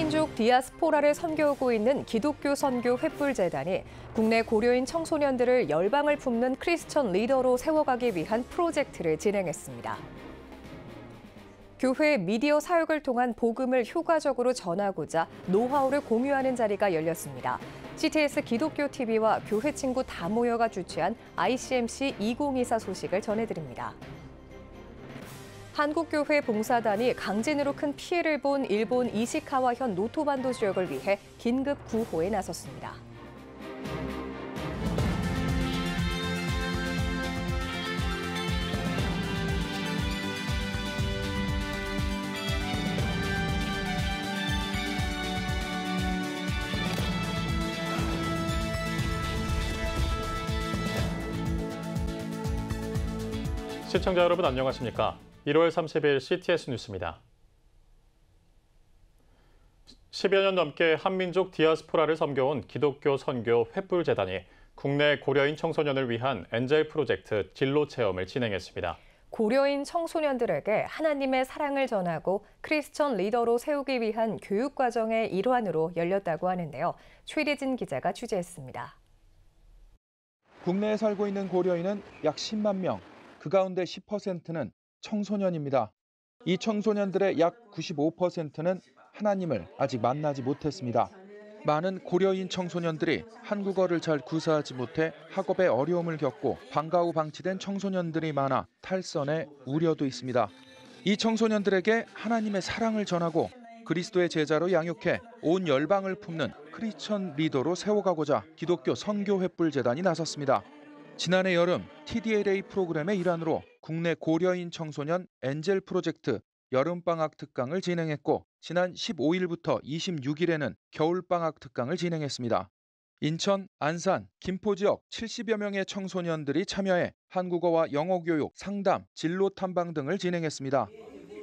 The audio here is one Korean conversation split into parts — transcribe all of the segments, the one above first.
한민족 디아스포라를 선교하고 있는 기독교 선교 횃불재단이 국내 고려인 청소년들을 열방을 품는 크리스천 리더로 세워가기 위한 프로젝트를 진행했습니다. 교회 미디어 사역을 통한 복음을 효과적으로 전하고자 노하우를 공유하는 자리가 열렸습니다. CTS 기독교TV와 교회 친구 다 모여가 주최한 ICMC 2024 소식을 전해드립니다. 한국교회 봉사단이 강진으로 큰 피해를 본 일본 이시카와현 노토반도 지역을 위해 긴급 구호에 나섰습니다. 시청자 여러분 안녕하십니까? 1월 30일 CTS 뉴스입니다. 10여 년 넘게 한민족 디아스포라를 섬겨온 기독교 선교 횃불재단이 국내 고려인 청소년을 위한 엔젤 프로젝트 진로 체험을 진행했습니다. 고려인 청소년들에게 하나님의 사랑을 전하고 크리스천 리더로 세우기 위한 교육 과정의 일환으로 열렸다고 하는데요. 최대진 기자가 취재했습니다. 국내에 살고 있는 고려인은 약 10만 명, 그 가운데 10%는 청소년입니다. 이 청소년들의 약 95%는 하나님을 아직 만나지 못했습니다. 많은 고려인 청소년들이 한국어를 잘 구사하지 못해 학업에 어려움을 겪고 방과 후 방치된 청소년들이 많아 탈선에 우려도 있습니다. 이 청소년들에게 하나님의 사랑을 전하고 그리스도의 제자로 양육해 온 열방을 품는 크리스천 리더로 세워가고자 기독교 선교 횃불재단이 나섰습니다. 지난해 여름 TDLA 프로그램의 일환으로 국내 고려인 청소년 엔젤 프로젝트 여름방학 특강을 진행했고 지난 15일부터 26일에는 겨울방학 특강을 진행했습니다. 인천, 안산, 김포 지역 70여 명의 청소년들이 참여해 한국어와 영어 교육, 상담, 진로 탐방 등을 진행했습니다.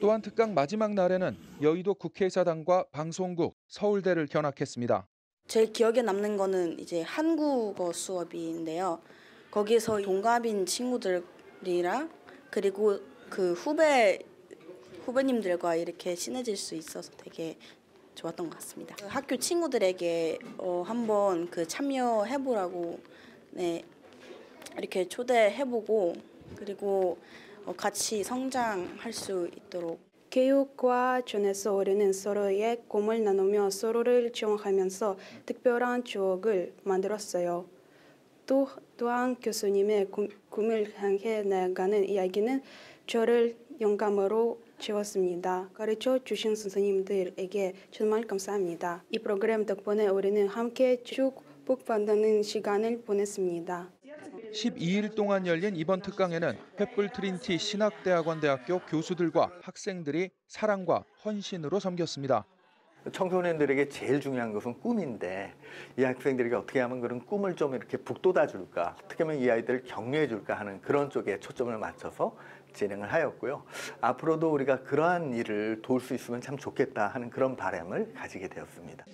또한 특강 마지막 날에는 여의도 국회의사당과 방송국, 서울대를 견학했습니다. 제일 기억에 남는 거는 이제 한국어 수업인데요. 거기서 동갑인 친구들이랑 그리고 그 후배님들과 이렇게 친해질 수 있어서 되게 좋았던 것 같습니다. 학교 친구들에게 한번 그 참여해보라고 이렇게 초대해보고 그리고 같이 성장할 수 있도록 교육과 전에서 우리는 서로의 꿈을 나누며 서로를 지원하면서 특별한 추억을 만들었어요. 또한 교수님의 꿈을 향해 나아가는 이야기는 저를 영감으로 채웠습니다. 가르쳐 주신 선생님들에게 정말 감사합니다. 이 프로그램 덕분에 우리는 함께 축복받는 시간을 보냈습니다. 12일 동안 열린 이번 특강에는 횃불 트린티 신학대학원대학교 교수들과 학생들이 사랑과 헌신으로 섬겼습니다. 청소년들에게 제일 중요한 것은 꿈인데 이 학생들에게 어떻게 하면 그런 꿈을 좀 이렇게 북돋아 줄까, 어떻게 하면 이 아이들을 격려해 줄까 하는 그런 쪽에 초점을 맞춰서 진행을 하였고요. 앞으로도 우리가 그러한 일을 도울 수 있으면 참 좋겠다 하는 그런 바람을 가지게 되었습니다.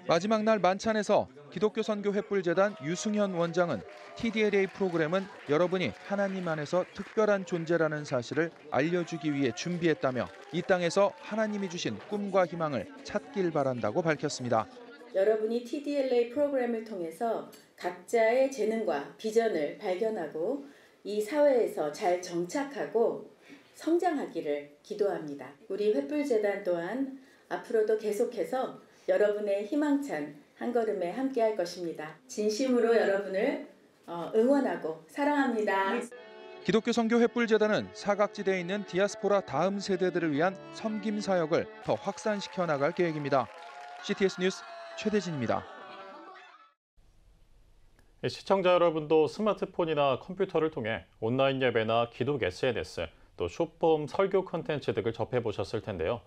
마지막 날 만찬에서 기독교 선교 횃불재단 유승현 원장은 TDLA 프로그램은 여러분이 하나님 안에서 특별한 존재라는 사실을 알려주기 위해 준비했다며 이 땅에서 하나님이 주신 꿈과 희망을 찾길 바란다고 밝혔습니다. 여러분이 TDLA 프로그램을 통해서 각자의 재능과 비전을 발견하고 이 사회에서 잘 정착하고 성장하기를 기도합니다. 우리 횃불재단 또한 앞으로도 계속해서 여러분의 희망찬 한 걸음에 함께할 것입니다. 진심으로 여러분을 응원하고 사랑합니다. 기독교 선교 횃불재단은 사각지대에 있는 디아스포라 다음 세대들을 위한 섬김 사역을 더 확산시켜 나갈 계획입니다. CTS 뉴스 최대진입니다. 시청자 여러분도 스마트폰이나 컴퓨터를 통해 온라인 예배나 기독 SNS, 또 숏폼 설교 콘텐츠 등을 접해보셨을 텐데요.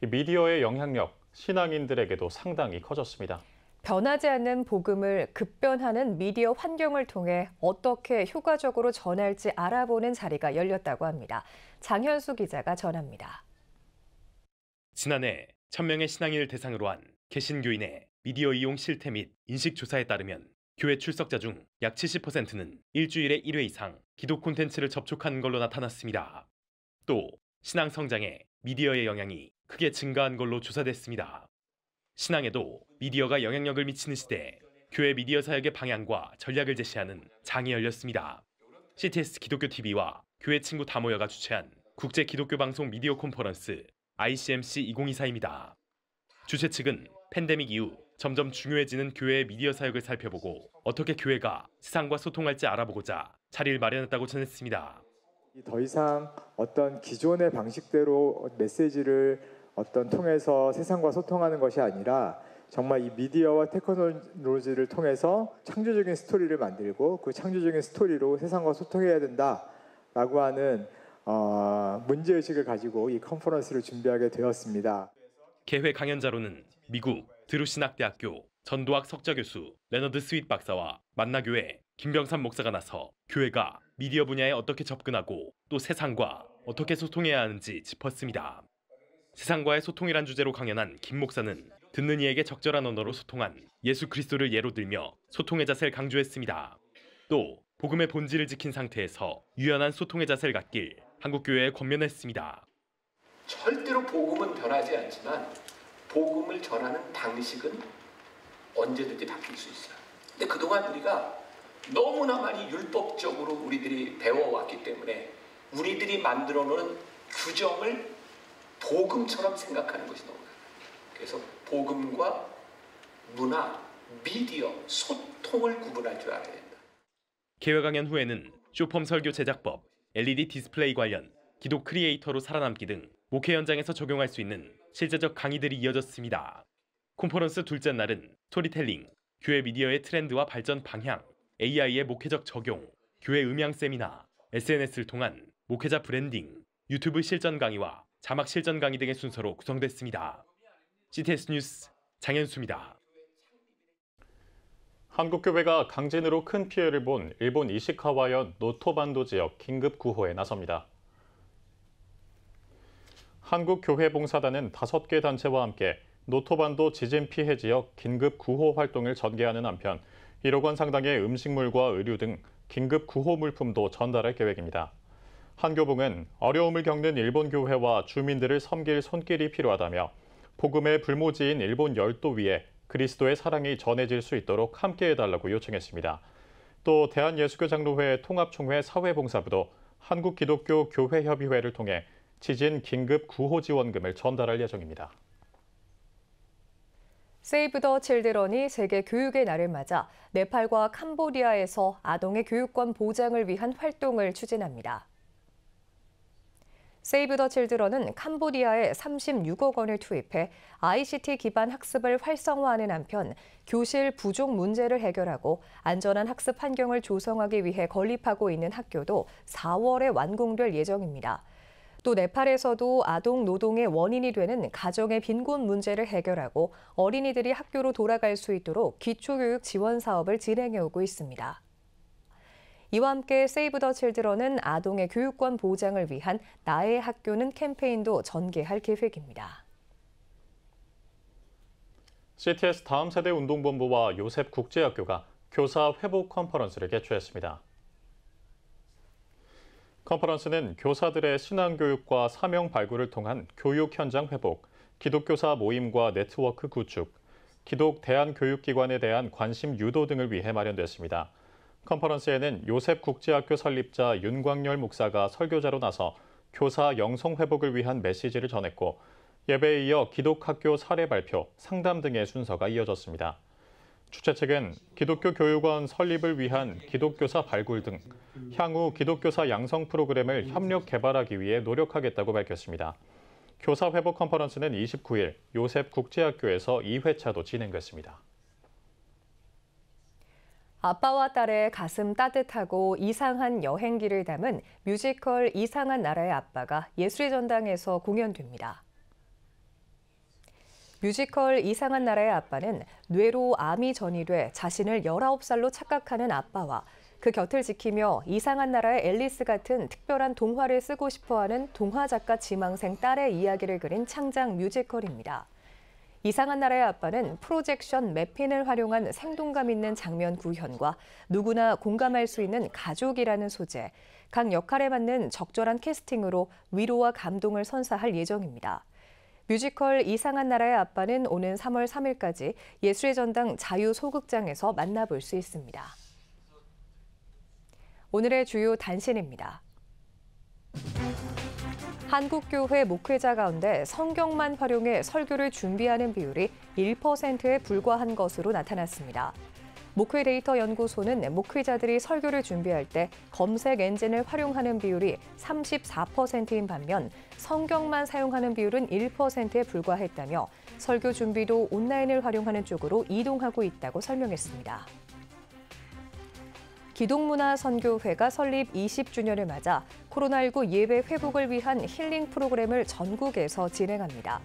이 미디어의 영향력, 신앙인들에게도 상당히 커졌습니다. 변하지 않는 복음을 급변하는 미디어 환경을 통해 어떻게 효과적으로 전할지 알아보는 자리가 열렸다고 합니다. 장현수 기자가 전합니다. 지난해 1000명의 신앙인을 대상으로 한 개신교인의 미디어 이용 실태 및 인식 조사에 따르면 교회 출석자 중 약 70%는 일주일에 1회 이상 기독 콘텐츠를 접촉한 걸로 나타났습니다. 또 신앙 성장에 미디어의 영향이 크게 증가한 걸로 조사됐습니다. 신앙에도 미디어가 영향력을 미치는 시대에 교회 미디어 사역의 방향과 전략을 제시하는 장이 열렸습니다. CTS 기독교 TV와 교회 친구 다 모여가 주최한 국제 기독교 방송 미디어 컨퍼런스 ICMC 2024입니다. 주최 측은 팬데믹 이후 점점 중요해지는 교회의 미디어 사역을 살펴보고 어떻게 교회가 세상과 소통할지 알아보고자 자리를 마련했다고 전했습니다. 더 이상 어떤 기존의 방식대로 메시지를 통해서 세상과 소통하는 것이 아니라 정말 이 미디어와 테크놀로지를 통해서 창조적인 스토리를 만들고 그 창조적인 스토리로 세상과 소통해야 된다라고 하는 문제의식을 가지고 이 컨퍼런스를 준비하게 되었습니다. 개회 강연자로는 미국 드루신학대학교 전도학 석좌교수 레너드 스윗 박사와 만나교회 김병삼 목사가 나서 교회가 미디어 분야에 어떻게 접근하고 또 세상과 어떻게 소통해야 하는지 짚었습니다. 세상과의 소통이란 주제로 강연한 김 목사는 듣는 이에게 적절한 언어로 소통한 예수 그리스도를 예로 들며 소통의 자세를 강조했습니다. 또 복음의 본질을 지킨 상태에서 유연한 소통의 자세를 갖길 한국교회에 권면했습니다. 절대로 복음은 변하지 않지만 복음을 전하는 방식은 언제든지 바뀔 수 있어요. 근데 그동안 우리가 너무나 많이 율법적으로 우리들이 배워왔기 때문에 우리들이 만들어 놓은 규정을 복음처럼 생각하는 것이 너무 많아요. 그래서 복음과 문화, 미디어, 소통을 구분할 줄 알아야 된다. 개회 강연 후에는 쇼폼 설교 제작법, LED 디스플레이 관련, 기독 크리에이터로 살아남기 등 목회 현장에서 적용할 수 있는 실제적 강의들이 이어졌습니다. 컨퍼런스 둘째 날은 스토리텔링, 교회 미디어의 트렌드와 발전 방향, AI의 목회적 적용, 교회 음향 세미나, SNS를 통한 목회자 브랜딩, 유튜브 실전 강의와 자막 실전 강의 등의 순서로 구성됐습니다. CTS 뉴스 장현수입니다. 한국교회가 강진으로 큰 피해를 본 일본 이시카와현 노토반도 지역 긴급 구호에 나섭니다. 한국교회봉사단은 5개 단체와 함께 노토반도 지진 피해 지역 긴급 구호 활동을 전개하는 한편 1억 원 상당의 음식물과 의류 등 긴급 구호 물품도 전달할 계획입니다. 한교봉은 어려움을 겪는 일본 교회와 주민들을 섬길 손길이 필요하다며 복음의 불모지인 일본 열도 위에 그리스도의 사랑이 전해질 수 있도록 함께해달라고 요청했습니다. 또 대한예수교장로회 통합총회 사회봉사부도 한국기독교교회협의회를 통해 지진 긴급 구호 지원금을 전달할 예정입니다. 세이브 더 칠드런이 세계 교육의 날을 맞아 네팔과 캄보디아에서 아동의 교육권 보장을 위한 활동을 추진합니다. 세이브 더 칠드런은 캄보디아에 36억 원을 투입해 ICT 기반 학습을 활성화하는 한편 교실 부족 문제를 해결하고 안전한 학습 환경을 조성하기 위해 건립하고 있는 학교도 4월에 완공될 예정입니다. 또 네팔에서도 아동 노동의 원인이 되는 가정의 빈곤 문제를 해결하고 어린이들이 학교로 돌아갈 수 있도록 기초교육 지원 사업을 진행해 오고 있습니다. 이와 함께 세이브 더 칠드런은 아동의 교육권 보장을 위한 나의 학교는 캠페인도 전개할 계획입니다. CTS 다음 세대 운동본부와 요셉 국제학교가 교사 회복 컨퍼런스를 개최했습니다. 컨퍼런스는 교사들의 신앙교육과 사명 발굴을 통한 교육 현장 회복, 기독교사 모임과 네트워크 구축, 기독 대한교육기관에 대한 관심 유도 등을 위해 마련됐습니다. 컨퍼런스에는 요셉 국제학교 설립자 윤광열 목사가 설교자로 나서 교사 영성 회복을 위한 메시지를 전했고 예배에 이어 기독학교 사례 발표, 상담 등의 순서가 이어졌습니다. 주최 측은 기독교 교육원 설립을 위한 기독교사 발굴 등 향후 기독교사 양성 프로그램을 협력 개발하기 위해 노력하겠다고 밝혔습니다. 교사 회복 컨퍼런스는 29일 요셉 국제학교에서 2회차도 진행됐습니다. 아빠와 딸의 가슴 따뜻하고 이상한 여행기를 담은 뮤지컬 이상한 나라의 아빠가 예술의 전당에서 공연됩니다. 뮤지컬 이상한 나라의 아빠는 뇌로 암이 전이돼 자신을 19살로 착각하는 아빠와 그 곁을 지키며 이상한 나라의 앨리스 같은 특별한 동화를 쓰고 싶어하는 동화 작가 지망생 딸의 이야기를 그린 창작 뮤지컬입니다. 이상한 나라의 아빠는 프로젝션 매핀을 활용한 생동감 있는 장면 구현과 누구나 공감할 수 있는 가족이라는 소재, 각 역할에 맞는 적절한 캐스팅으로 위로와 감동을 선사할 예정입니다. 뮤지컬 이상한 나라의 아빠는 오는 3월 3일까지 예술의 전당 자유소극장에서 만나볼 수 있습니다. 오늘의 주요 단신입니다. 한국교회 목회자 가운데 성경만 활용해 설교를 준비하는 비율이 1%에 불과한 것으로 나타났습니다. 목회 데이터 연구소는 목회자들이 설교를 준비할 때 검색 엔진을 활용하는 비율이 34%인 반면 성경만 사용하는 비율은 1%에 불과했다며 설교 준비도 온라인을 활용하는 쪽으로 이동하고 있다고 설명했습니다. 기독문화선교회가 설립 20주년을 맞아 코로나19 예배 회복을 위한 힐링 프로그램을 전국에서 진행합니다.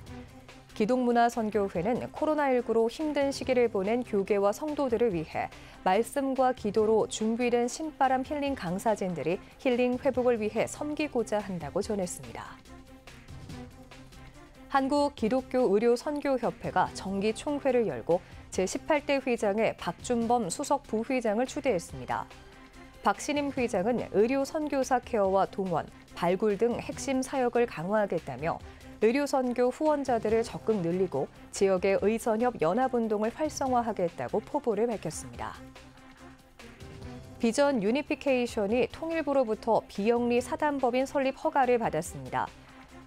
기독문화선교회는 코로나19로 힘든 시기를 보낸 교계와 성도들을 위해 말씀과 기도로 준비된 신바람 힐링 강사진들이 힐링 회복을 위해 섬기고자 한다고 전했습니다. 한국기독교의료선교협회가 정기 총회를 열고 제18대 회장에 박준범 수석 부회장을 추대했습니다. 박신임 회장은 의료선교사 케어와 동원, 발굴 등 핵심 사역을 강화하겠다며 의료선교 후원자들을 적극 늘리고 지역의 의선협 연합운동을 활성화하겠다고 포부를 밝혔습니다. 비전 유니피케이션이 통일부로부터 비영리 사단법인 설립 허가를 받았습니다.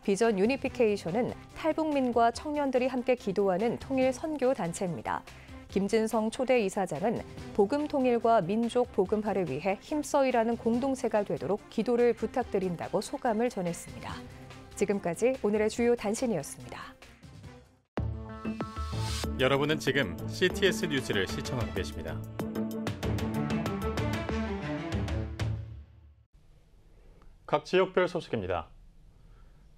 비전 유니피케이션은 탈북민과 청년들이 함께 기도하는 통일 선교 단체입니다. 김진성 초대 이사장은 복음 통일과 민족 복음화를 위해 힘써 일하는 공동체가 되도록 기도를 부탁드린다고 소감을 전했습니다. 지금까지 오늘의 주요 단신이었습니다. 여러분은 지금 CTS 뉴스를 시청하고 계십니다. 각 지역별 소식입니다.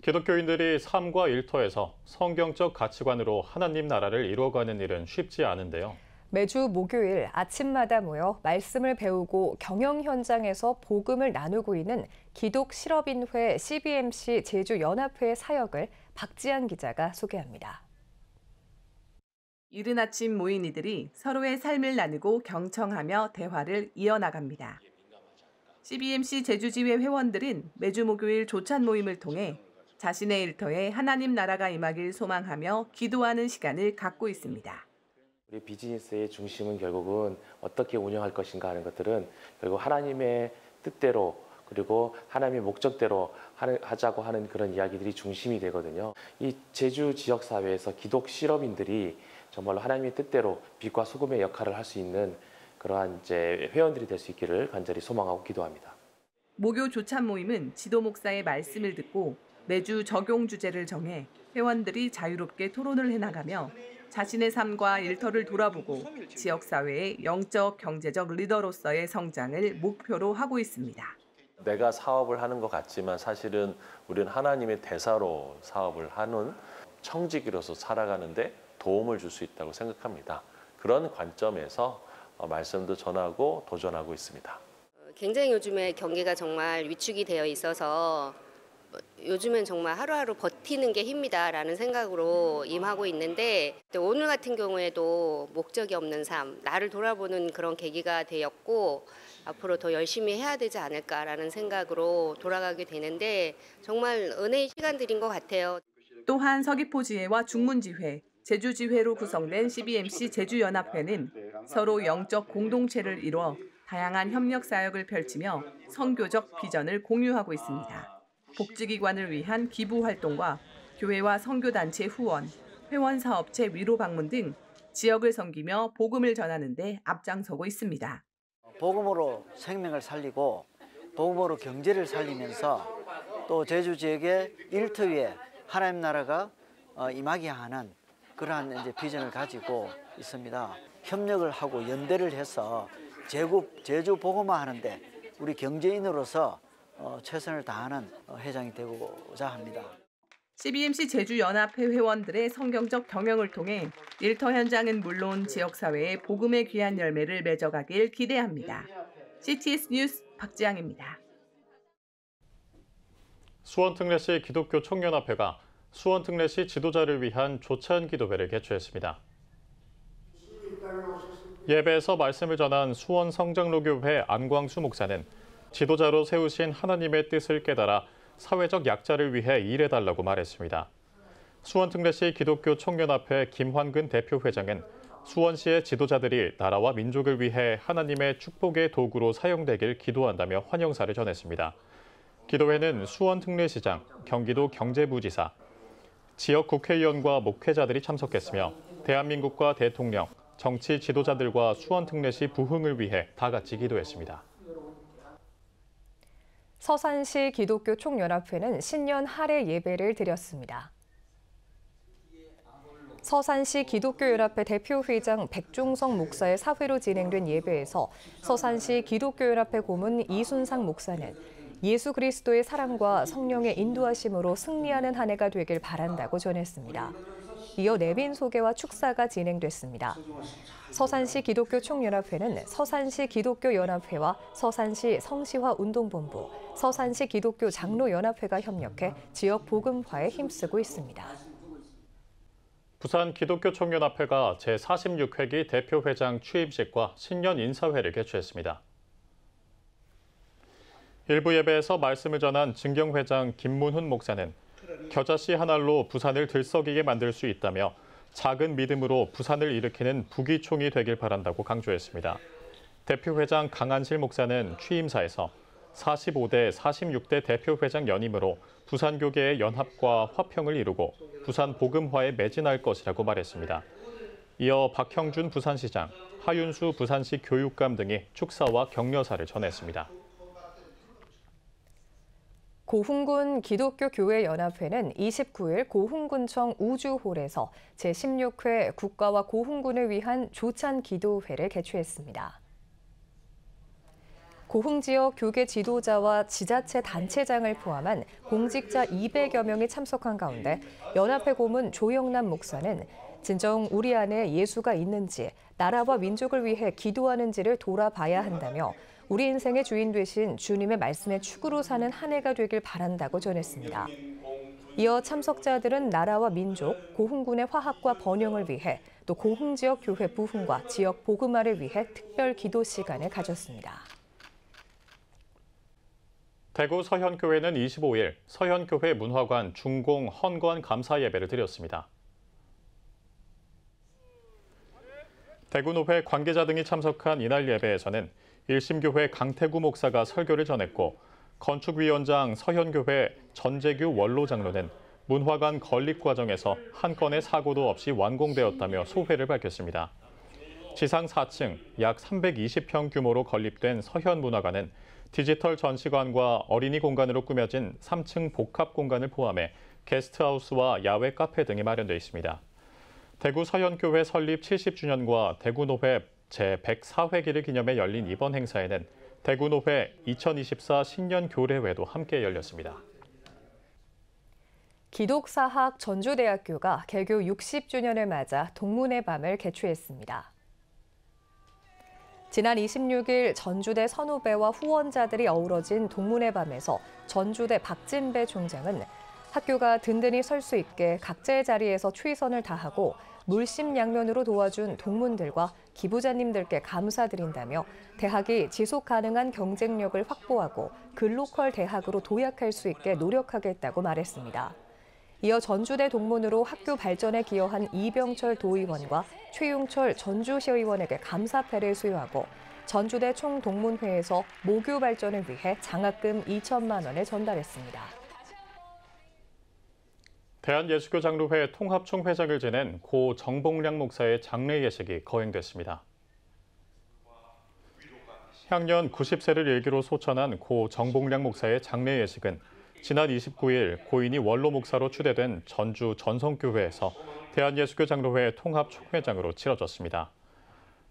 기독교인들이 삶과 일터에서 성경적 가치관으로 하나님 나라를 이루어가는 일은 쉽지 않은데요. 매주 목요일 아침마다 모여 말씀을 배우고 경영 현장에서 복음을 나누고 있는 기독실업인회 CBMC 제주연합회의 사역을 박지한 기자가 소개합니다. 이른 아침 모인 이들이 서로의 삶을 나누고 경청하며 대화를 이어나갑니다. CBMC 제주지회 회원들은 매주 목요일 조찬 모임을 통해 자신의 일터에 하나님 나라가 임하길 소망하며 기도하는 시간을 갖고 있습니다. 우리 비즈니스의 중심은 결국은 어떻게 운영할 것인가 하는 것들은 결국 하나님의 뜻대로 그리고 하나님의 목적대로 하자고 하는 그런 이야기들이 중심이 되거든요. 이 제주 지역사회에서 기독 실업인들이 정말로 하나님의 뜻대로 빛과 소금의 역할을 할 수 있는 그러한 이제 회원들이 될 수 있기를 간절히 소망하고 기도합니다. 목요 조찬 모임은 지도 목사의 말씀을 듣고 매주 적용 주제를 정해 회원들이 자유롭게 토론을 해나가며 자신의 삶과 일터를 돌아보고 지역사회의 영적, 경제적 리더로서의 성장을 목표로 하고 있습니다. 내가 사업을 하는 것 같지만 사실은 우리는 하나님의 대사로 사업을 하는 청지기로서 살아가는데 도움을 줄 수 있다고 생각합니다. 그런 관점에서 말씀도 전하고 도전하고 있습니다. 굉장히 요즘에 경기가 정말 위축이 되어 있어서 요즘엔 정말 하루하루 버티는 게 힘이다라는 생각으로 임하고 있는데 오늘 같은 경우에도 목적이 없는 삶, 나를 돌아보는 그런 계기가 되었고 앞으로 더 열심히 해야 되지 않을까라는 생각으로 돌아가게 되는데 정말 은혜의 시간들인 것 같아요. 또한 서귀포지회와 중문지회, 제주지회로 구성된 CBMC 제주연합회는 서로 영적 공동체를 이루어 다양한 협력 사역을 펼치며 선교적 비전을 공유하고 있습니다. 복지기관을 위한 기부 활동과 교회와 선교단체 후원, 회원사업체 위로 방문 등 지역을 섬기며 복음을 전하는 데 앞장서고 있습니다. 복음으로 생명을 살리고 복음으로 경제를 살리면서 또 제주 지역의 일터위에 하나님 나라가 임하게 하는 그러한 이제 비전을 가지고 있습니다. 협력을 하고 연대를 해서 제주 복음화하는데 우리 경제인으로서 최선을 다하는 회장이 되고자 합니다. CBMC 제주연합회 회원들의 성경적 경영을 통해 일터 현장은 물론 지역사회에 복음의 귀한 열매를 맺어가길 기대합니다. CTS 뉴스 박지향입니다. 수원특례시 기독교 청년합회가 수원특례시 지도자를 위한 조찬 기도회를 개최했습니다. 예배에서 말씀을 전한 수원성장로교회 안광수 목사는 지도자로 세우신 하나님의 뜻을 깨달아 사회적 약자를 위해 일해달라고 말했습니다. 수원특례시 기독교 총연합회 김환근 대표회장은 수원시의 지도자들이 나라와 민족을 위해 하나님의 축복의 도구로 사용되길 기도한다며 환영사를 전했습니다. 기도회는 수원특례시장, 경기도 경제부지사, 지역 국회의원과 목회자들이 참석했으며 대한민국과 대통령, 정치 지도자들과 수원특례시 부흥을 위해 다 같이 기도했습니다. 서산시 기독교 총연합회는 신년 할애 예배를 드렸습니다. 서산시 기독교연합회 대표회장 백종성 목사의 사회로 진행된 예배에서 서산시 기독교연합회 고문 이순상 목사는 예수 그리스도의 사랑과 성령의 인도하심으로 승리하는 한 해가 되길 바란다고 전했습니다. 이어 내빈 소개와 축사가 진행됐습니다. 서산시 기독교 총연합회는 서산시 기독교연합회와 서산시 성시화 운동본부, 서산시 기독교 장로연합회가 협력해 지역 복음화에 힘쓰고 있습니다. 부산 기독교 총연합회가 제46회기 대표회장 취임식과 신년 인사회를 개최했습니다. 일부 예배에서 말씀을 전한 증경회장 김문훈 목사는 겨자씨 한 알로 부산을 들썩이게 만들 수 있다며 작은 믿음으로 부산을 일으키는 부기총이 되길 바란다고 강조했습니다. 대표회장 강한실 목사는 취임사에서 45대 46대 대표회장 연임으로 부산교계의 연합과 화평을 이루고 부산 복음화에 매진할 것이라고 말했습니다. 이어 박형준 부산시장, 하윤수 부산시 교육감 등이 축사와 격려사를 전했습니다. 고흥군 기독교교회연합회는 29일 고흥군청 우주홀에서 제16회 국가와 고흥군을 위한 조찬 기도회를 개최했습니다. 고흥 지역 교계 지도자와 지자체 단체장을 포함한 공직자 200여 명이 참석한 가운데 연합회 고문 조영남 목사는 진정 우리 안에 예수가 있는지, 나라와 민족을 위해 기도하는지를 돌아봐야 한다며 우리 인생의 주인 되신 주님의 말씀의 축으로 사는 한 해가 되길 바란다고 전했습니다. 이어 참석자들은 나라와 민족, 고흥군의 화합과 번영을 위해 또 고흥 지역 교회 부흥과 지역 복음화를 위해 특별 기도 시간을 가졌습니다. 대구 서현교회는 25일 서현교회 문화관 중공 헌관 감사 예배를 드렸습니다. 대구노회 관계자 등이 참석한 이날 예배에서는 일심교회 강태구 목사가 설교를 전했고 건축위원장 서현교회 전재규 원로장로는 문화관 건립 과정에서 한 건의 사고도 없이 완공되었다며 소회를 밝혔습니다. 지상 4층 약 320평 규모로 건립된 서현문화관은 디지털 전시관과 어린이 공간으로 꾸며진 3층 복합 공간을 포함해 게스트하우스와 야외 카페 등이 마련되어 있습니다. 대구 서현교회 설립 70주년과 대구노회 제104회기를 기념해 열린 이번 행사에는 대구노회 2024 신년 교례회도 함께 열렸습니다. 기독사학 전주대학교가 개교 60주년을 맞아 동문회 밤을 개최했습니다. 지난 26일 전주대 선후배와 후원자들이 어우러진 동문회 밤에서 전주대 박진배 총장은 학교가 든든히 설 수 있게 각자의 자리에서 최선을 다하고 물심양면으로 도와준 동문들과 기부자님들께 감사드린다며 대학이 지속 가능한 경쟁력을 확보하고 글로컬 대학으로 도약할 수 있게 노력하겠다고 말했습니다. 이어 전주대 동문으로 학교 발전에 기여한 이병철 도의원과 최용철 전주시의원에게 감사패를 수여하고 전주대 총동문회에서 모교 발전을 위해 장학금 2천만 원을 전달했습니다. 대한예수교장로회 통합총회장을 지낸 고 정봉량 목사의 장례 예식이 거행됐습니다. 향년 90세를 일기로 소천한 고 정봉량 목사의 장례 예식은 지난 29일 고인이 원로 목사로 추대된 전주 전성교회에서 대한예수교장로회 통합총회장으로 치러졌습니다.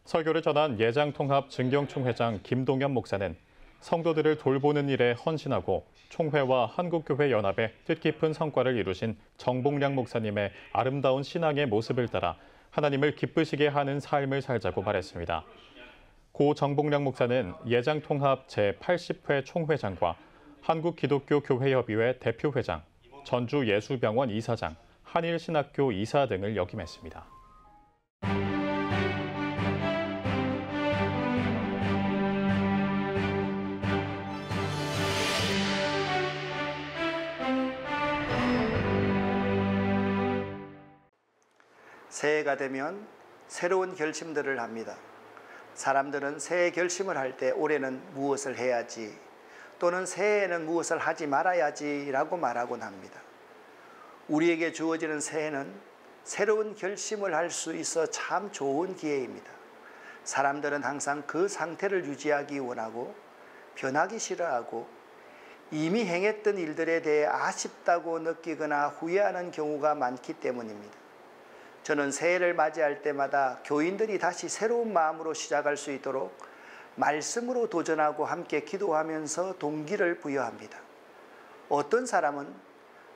설교를 전한 예장통합 증경총회장 김동현 목사는 성도들을 돌보는 일에 헌신하고 총회와 한국교회 연합의 뜻깊은 성과를 이루신 정봉량 목사님의 아름다운 신앙의 모습을 따라 하나님을 기쁘시게 하는 삶을 살자고 말했습니다. 고 정봉량 목사는 예장통합 제80회 총회장과 한국기독교교회협의회 대표회장, 전주예수병원 이사장, 한일신학교 이사 등을 역임했습니다. 새해가 되면 새로운 결심들을 합니다. 사람들은 새해 결심을 할 때 올해는 무엇을 해야지 또는 새해에는 무엇을 하지 말아야지라고 말하곤 합니다. 우리에게 주어지는 새해는 새로운 결심을 할 수 있어 참 좋은 기회입니다. 사람들은 항상 그 상태를 유지하기 원하고 변하기 싫어하고 이미 행했던 일들에 대해 아쉽다고 느끼거나 후회하는 경우가 많기 때문입니다. 저는 새해를 맞이할 때마다 교인들이 다시 새로운 마음으로 시작할 수 있도록 말씀으로 도전하고 함께 기도하면서 동기를 부여합니다. 어떤 사람은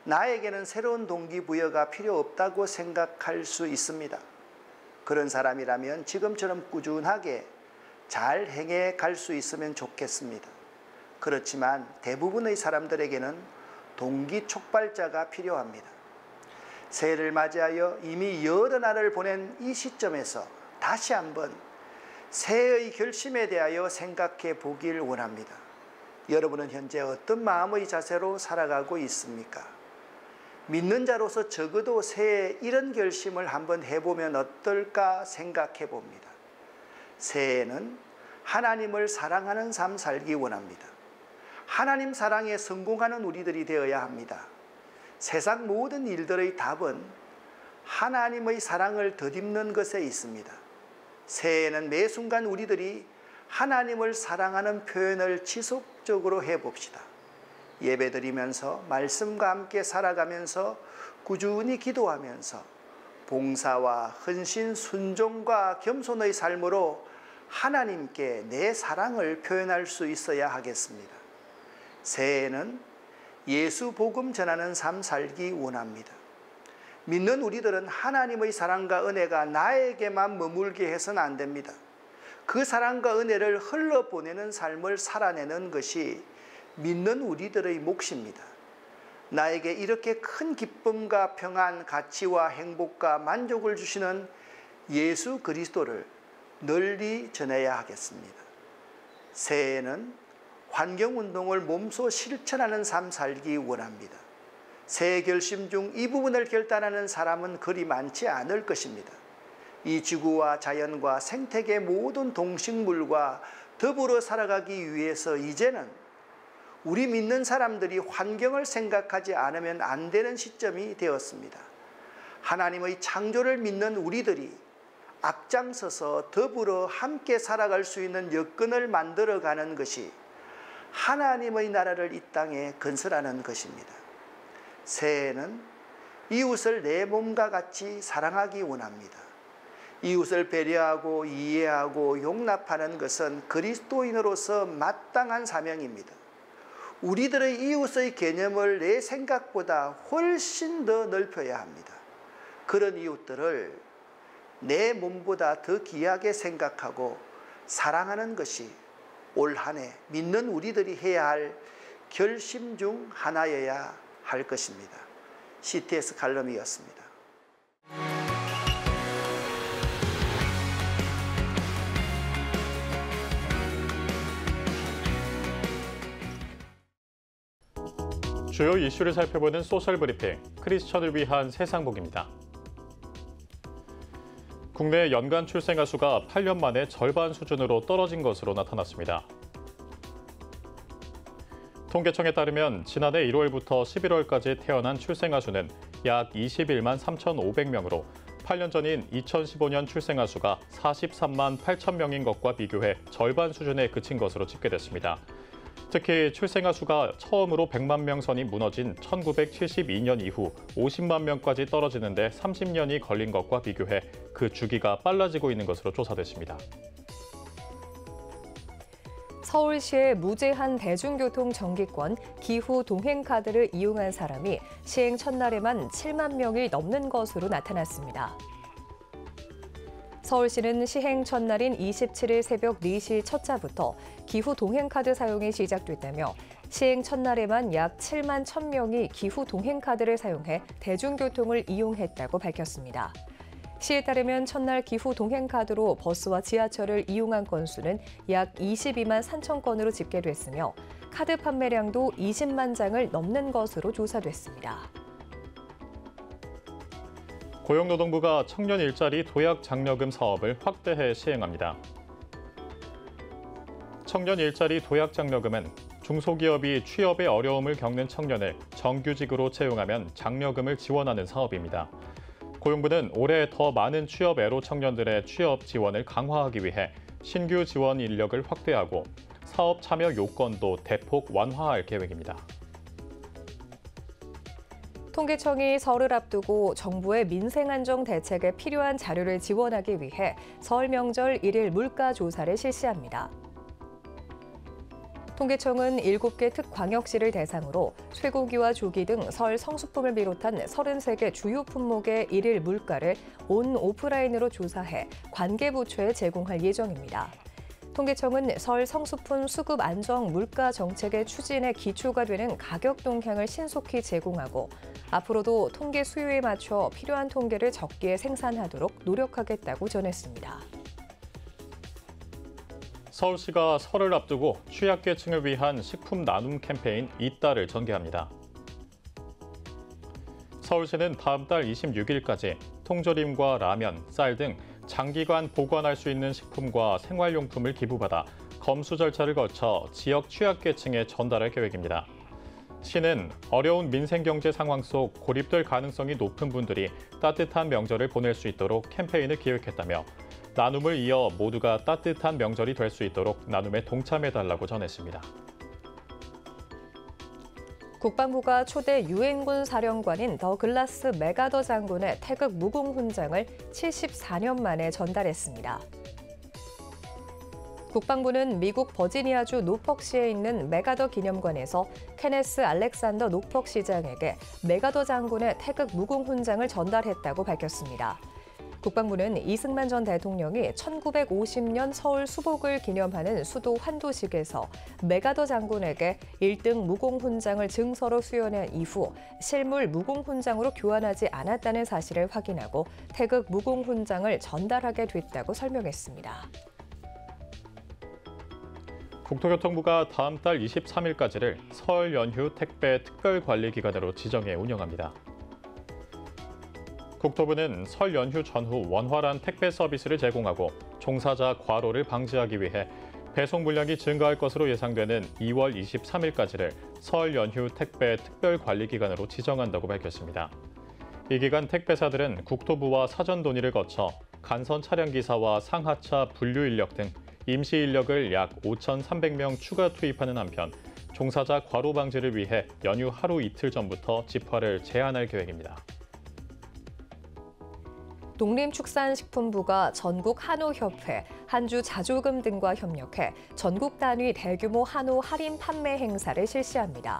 나에게는 새로운 동기부여가 필요 없다고 생각할 수 있습니다. 그런 사람이라면 지금처럼 꾸준하게 잘 행해 갈 수 있으면 좋겠습니다. 그렇지만 대부분의 사람들에게는 동기 촉발자가 필요합니다. 새해를 맞이하여 이미 여러 날을 보낸 이 시점에서 다시 한번 새해의 결심에 대하여 생각해 보길 원합니다. 여러분은 현재 어떤 마음의 자세로 살아가고 있습니까? 믿는 자로서 적어도 새해 이런 결심을 한번 해보면 어떨까 생각해 봅니다. 새해에는 하나님을 사랑하는 삶 살기 원합니다. 하나님 사랑에 성공하는 우리들이 되어야 합니다. 세상 모든 일들의 답은 하나님의 사랑을 덧입는 것에 있습니다. 새해에는 매 순간 우리들이 하나님을 사랑하는 표현을 지속적으로 해봅시다. 예배드리면서 말씀과 함께 살아가면서 꾸준히 기도하면서 봉사와 헌신, 순종과 겸손의 삶으로 하나님께 내 사랑을 표현할 수 있어야 하겠습니다. 새해에는 예수 복음 전하는 삶 살기 원합니다. 믿는 우리들은 하나님의 사랑과 은혜가 나에게만 머물게 해서는 안 됩니다. 그 사랑과 은혜를 흘러보내는 삶을 살아내는 것이 믿는 우리들의 몫입니다. 나에게 이렇게 큰 기쁨과 평안, 가치와 행복과 만족을 주시는 예수 그리스도를 널리 전해야 하겠습니다. 새해에는 환경운동을 몸소 실천하는 삶 살기 원합니다. 새해 결심 중 이 부분을 결단하는 사람은 그리 많지 않을 것입니다. 이 지구와 자연과 생태계 모든 동식물과 더불어 살아가기 위해서 이제는 우리 믿는 사람들이 환경을 생각하지 않으면 안 되는 시점이 되었습니다. 하나님의 창조를 믿는 우리들이 앞장서서 더불어 함께 살아갈 수 있는 여건을 만들어가는 것이 하나님의 나라를 이 땅에 건설하는 것입니다. 새해에는 이웃을 내 몸과 같이 사랑하기 원합니다. 이웃을 배려하고 이해하고 용납하는 것은 그리스도인으로서 마땅한 사명입니다. 우리들의 이웃의 개념을 내 생각보다 훨씬 더 넓혀야 합니다. 그런 이웃들을 내 몸보다 더 귀하게 생각하고 사랑하는 것이 올 한 해 믿는 우리들이 해야 할 결심 중 하나여야 할 것입니다. CTS 칼럼이었습니다. 주요 이슈를 살펴보는 소셜 브리핑, 크리스천을 위한 세상복입니다. 국내 연간 출생아 수가 8년 만에 절반 수준으로 떨어진 것으로 나타났습니다. 통계청에 따르면 지난해 1월부터 11월까지 태어난 출생아 수는 약 21만 3,500명으로 8년 전인 2015년 출생아 수가 43만 8천 명인 것과 비교해 절반 수준에 그친 것으로 집계됐습니다. 특히 출생아 수가 처음으로 100만 명 선이 무너진 1972년 이후 50만 명까지 떨어지는 데 30년이 걸린 것과 비교해 그 주기가 빨라지고 있는 것으로 조사됐습니다. 서울시의 무제한 대중교통 정기권 기후 동행카드를 이용한 사람이 시행 첫날에만 7만 명이 넘는 것으로 나타났습니다. 서울시는 시행 첫날인 27일 새벽 4시 첫자부터 기후 동행카드 사용이 시작됐다며 시행 첫날에만 약 7만 1,000명이 기후 동행카드를 사용해 대중교통을 이용했다고 밝혔습니다. 시에 따르면 첫날 기후 동행카드로 버스와 지하철을 이용한 건수는 약 22만 3천 건으로 집계됐으며 카드 판매량도 20만 장을 넘는 것으로 조사됐습니다. 고용노동부가 청년 일자리 도약 장려금 사업을 확대해 시행합니다. 청년 일자리 도약 장려금은 중소기업이 취업에 어려움을 겪는 청년을 정규직으로 채용하면 장려금을 지원하는 사업입니다. 고용부는 올해 더 많은 취업애로 청년들의 취업 지원을 강화하기 위해 신규 지원 인력을 확대하고 사업 참여 요건도 대폭 완화할 계획입니다. 통계청이 설을 앞두고 정부의 민생안정 대책에 필요한 자료를 지원하기 위해 설 명절 1일 물가 조사를 실시합니다. 통계청은 7개 특광역시를 대상으로 쇠고기와 조기 등 설 성수품을 비롯한 33개 주요 품목의 1일 물가를 온 오프라인으로 조사해 관계부처에 제공할 예정입니다. 통계청은 설 성수품 수급 안정 물가 정책의 추진에 기초가 되는 가격 동향을 신속히 제공하고 앞으로도 통계 수요에 맞춰 필요한 통계를 적기에 생산하도록 노력하겠다고 전했습니다. 서울시가 설을 앞두고 취약계층을 위한 식품 나눔 캠페인 이따를 전개합니다. 서울시는 다음 달 26일까지 통조림과 라면, 쌀 등 장기간 보관할 수 있는 식품과 생활용품을 기부받아 검수 절차를 거쳐 지역 취약계층에 전달할 계획입니다. 시는 어려운 민생경제 상황 속 고립될 가능성이 높은 분들이 따뜻한 명절을 보낼 수 있도록 캠페인을 기획했다며 나눔을 이어 모두가 따뜻한 명절이 될 수 있도록 나눔에 동참해달라고 전했습니다. 국방부가 초대 유엔군 사령관인 더글라스 맥아더 장군의 태극 무공 훈장을 74년 만에 전달했습니다. 국방부는 미국 버지니아주 노퍽시에 있는 맥아더 기념관에서 케네스 알렉산더 노퍽 시장에게 맥아더 장군의 태극 무공 훈장을 전달했다고 밝혔습니다. 국방부는 이승만 전 대통령이 1950년 서울 수복을 기념하는 수도 환도식에서 맥아더 장군에게 1등 무공훈장을 증서로 수여한 이후 실물 무공훈장으로 교환하지 않았다는 사실을 확인하고 태극 무공훈장을 전달하게 됐다고 설명했습니다. 국토교통부가 다음 달 23일까지를 설 연휴 택배 특별관리기간으로 지정해 운영합니다. 국토부는 설 연휴 전후 원활한 택배 서비스를 제공하고 종사자 과로를 방지하기 위해 배송 물량이 증가할 것으로 예상되는 2월 23일까지를 설 연휴 택배 특별관리기간으로 지정한다고 밝혔습니다. 이 기간 택배사들은 국토부와 사전 논의를 거쳐 간선 차량기사와 상하차 분류 인력 등 임시 인력을 약 5,300명 추가 투입하는 한편 종사자 과로 방지를 위해 연휴 하루 이틀 전부터 집화를 제한할 계획입니다. 농림축산식품부가 전국 한우협회, 한주자조금 등과 협력해 전국 단위 대규모 한우 할인 판매 행사를 실시합니다.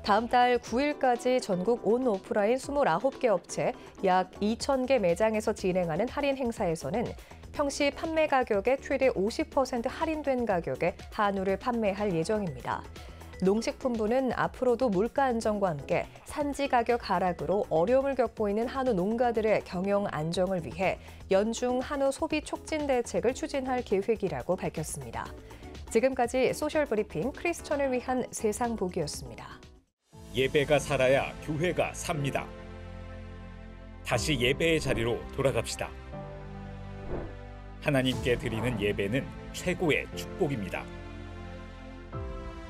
다음 달 9일까지 전국 온 오프라인 29개 업체 약 2,000개 매장에서 진행하는 할인 행사에서는 평시 판매 가격의 최대 50% 할인된 가격에 한우를 판매할 예정입니다. 농식품부는 앞으로도 물가 안정과 함께 산지 가격 하락으로 어려움을 겪고 있는 한우 농가들의 경영 안정을 위해 연중 한우 소비 촉진 대책을 추진할 계획이라고 밝혔습니다. 지금까지 소셜브리핑 크리스천을 위한 세상 보기였습니다. 예배가 살아야 교회가 삽니다. 다시 예배의 자리로 돌아갑시다. 하나님께 드리는 예배는 최고의 축복입니다.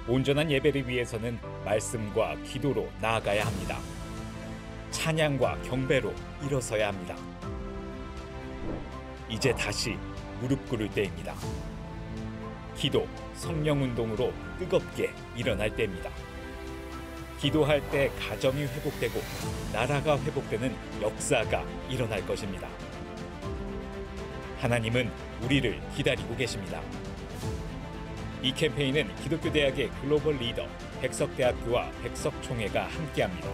온전한 예배를 위해서는 말씀과 기도로 나아가야 합니다. 찬양과 경배로 일어서야 합니다. 이제 다시 무릎 꿇을 때입니다. 기도, 성령운동으로 뜨겁게 일어날 때입니다. 기도할 때 가정이 회복되고 나라가 회복되는 역사가 일어날 것입니다. 하나님은 우리를 기다리고 계십니다. 이 캠페인은 기독교대학의 글로벌 리더 백석대학교와 백석총회가 함께합니다.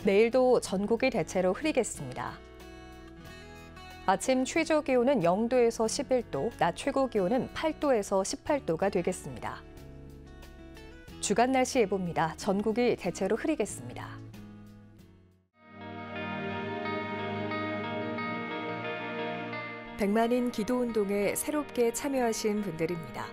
내일도 전국이 대체로 흐리겠습니다. 아침 최저 기온은 0도에서 11도, 낮 최고 기온은 8도에서 18도가 되겠습니다. 주간 날씨 예보입니다. 전국이 대체로 흐리겠습니다. 백만인 기도운동에 새롭게 참여하신 분들입니다.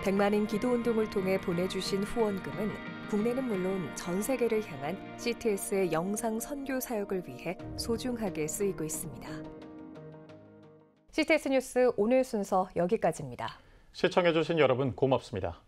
백만인 기도운동을 통해 보내주신 후원금은 국내는 물론 전 세계를 향한 CTS의 영상 선교 사역을 위해 소중하게 쓰이고 있습니다. CTS 뉴스 오늘 순서 여기까지입니다. 시청해주신 여러분 고맙습니다.